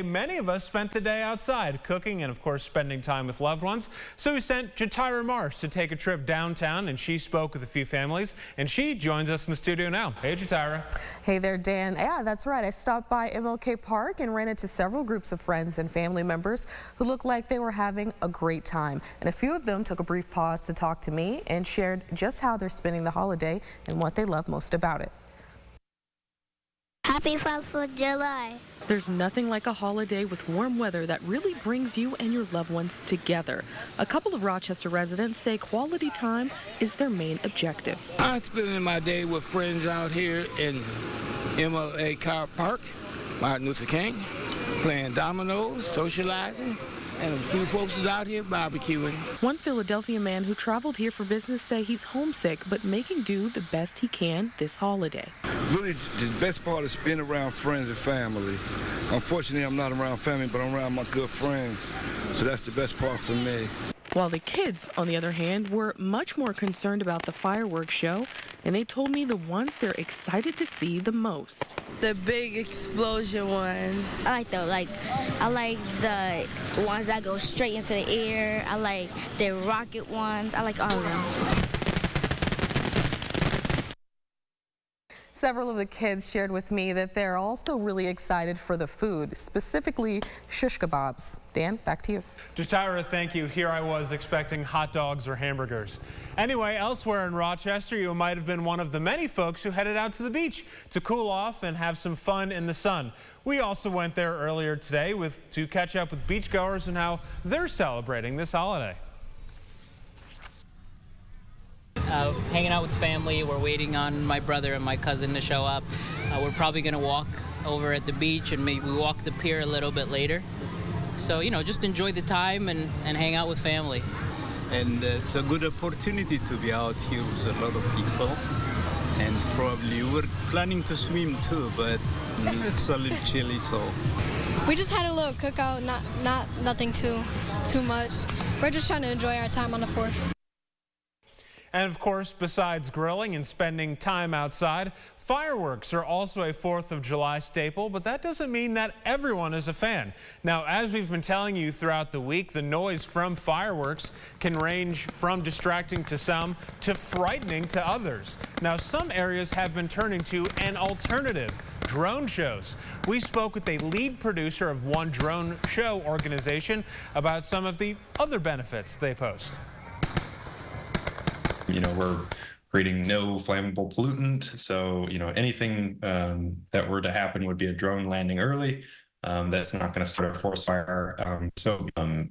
day, many of us spent the day outside, cooking and, of course, spending time with loved ones. So we sent Jatira Marsh to take a trip downtown, and she spoke with a few families, and she joins us in the studio now. Hey, Jatira. Hey there, Dan. Yeah, that's right. I stopped by MLK Park and ran into several groups of friends and family members who looked like they were having a great time. And a few of them took a brief pause to talk to me and shared just how they're spending the holiday and what they love most about it. Happy 4th of July. There's nothing like a holiday with warm weather that really brings you and your loved ones together. A couple of Rochester residents say quality time is their main objective. I'm spending my day with friends out here in MLK Park, Martin Luther King, playing dominoes, socializing, and a few folks is out here barbecuing. One Philadelphia man who traveled here for business say he's homesick, but making do the best he can this holiday. Really, the best part is being around friends and family. Unfortunately, I'm not around family, but I'm around my good friends, so that's the best part for me. While the kids, on the other hand, were much more concerned about the fireworks show, and they told me the ones they're excited to see the most. The big explosion ones. I like the ones that go straight into the air. I like the rocket ones. I like all of them. Several of the kids shared with me that they're also really excited for the food, specifically shish kebabs. Dan, back to you. Jatira, thank you. Here I was expecting hot dogs or hamburgers. Anyway, elsewhere in Rochester, you might have been one of the many folks who headed out to the beach to cool off and have some fun in the sun. We also went there earlier today to catch up with beachgoers and how they're celebrating this holiday. Hanging out with family. We're waiting on my brother and my cousin to show up. We're probably going to walk over at the beach and maybe walk the pier a little bit later. So, you know, just enjoy the time and hang out with family. And it's a good opportunity to be out here with a lot of people. And probably we're planning to swim too, but it's a little chilly, so. We just had a little cookout, nothing too much. We're just trying to enjoy our time on the 4th. And of course, besides grilling and spending time outside, fireworks are also a 4th of July staple, but that doesn't mean that everyone is a fan. Now, as we've been telling you throughout the week, the noise from fireworks can range from distracting to some to frightening to others. Now, some areas have been turning to an alternative: drone shows. We spoke with a lead producer of one drone show organization about some of the other benefits they post. You know, we're creating no flammable pollutant. So, you know, anything that were to happen would be a drone landing early. That's not going to start a forest fire.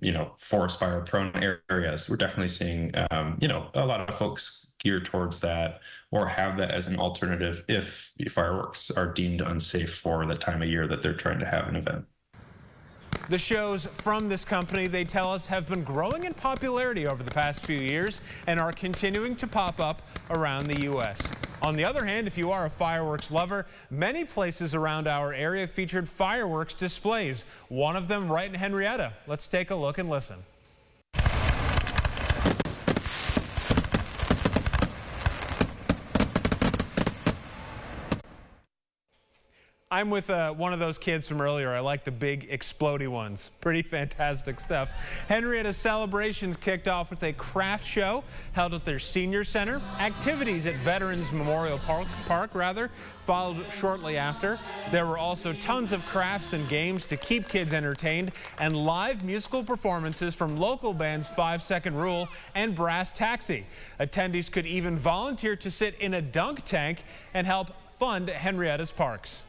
You know, forest fire prone areas, we're definitely seeing, you know, a lot of folks geared towards that or have that as an alternative if fireworks are deemed unsafe for the time of year that they're trying to have an event. The shows from this company, they tell us, have been growing in popularity over the past few years and are continuing to pop up around the U.S. On the other hand, if you are a fireworks lover, many places around our area featured fireworks displays. One of them right in Henrietta. Let's take a look and listen. I'm with one of those kids from earlier. I like the big explodey ones. Pretty fantastic stuff. Henrietta's celebrations kicked off with a craft show held at their senior center. Activities at Veterans Memorial Park followed shortly after. There were also tons of crafts and games to keep kids entertained and live musical performances from local bands 5 Second Rule and Brass Taxi. Attendees could even volunteer to sit in a dunk tank and help fund Henrietta's parks.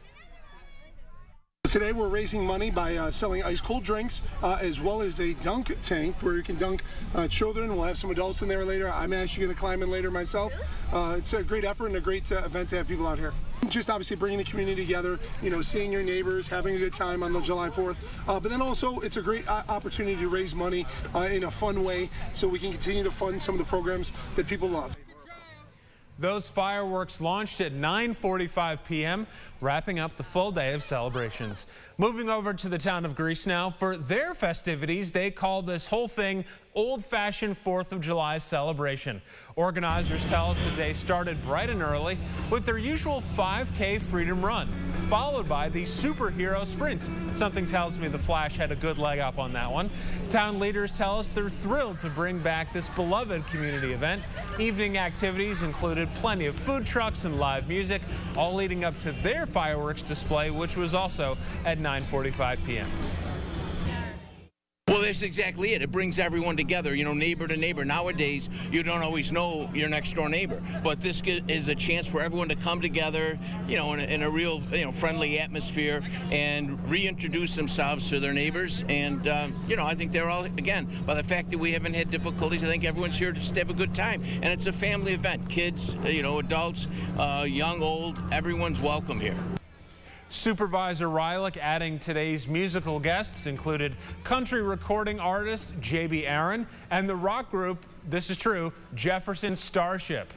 Today we're raising money by selling ice cold drinks as well as a dunk tank where you can dunk children. We'll have some adults in there later. I'm actually going to climb in later myself. It's a great effort and a great event to have people out here. Just obviously bringing the community together, you know, seeing your neighbors, having a good time on the July 4th. But then also it's a great opportunity to raise money in a fun way so we can continue to fund some of the programs that people love. Those fireworks launched at 9:45 p.m., wrapping up the full day of celebrations. Moving over to the town of Greece now. For their festivities, they call this whole thing old-fashioned 4th of July celebration. Organizers tell us the day started bright and early with their usual 5K freedom run, followed by the superhero sprint. Something tells me the Flash had a good leg up on that one. Town leaders tell us they're thrilled to bring back this beloved community event. Evening activities included plenty of food trucks and live music, all leading up to their fireworks display, which was also at 9:45 p.m. Well, that's exactly it. It brings everyone together, you know, neighbor to neighbor. Nowadays, you don't always know your next door neighbor, but this is a chance for everyone to come together, you know, in a real, you know, friendly atmosphere and reintroduce themselves to their neighbors. And, you know, I think they're all, again, by the fact that we haven't had difficulties, I think everyone's here to just have a good time. And it's a family event. Kids, you know, adults, young, old, everyone's welcome here. Supervisor Rylick adding today's musical guests included country recording artist J.B. Aaron and the rock group, this is true, Jefferson Starship.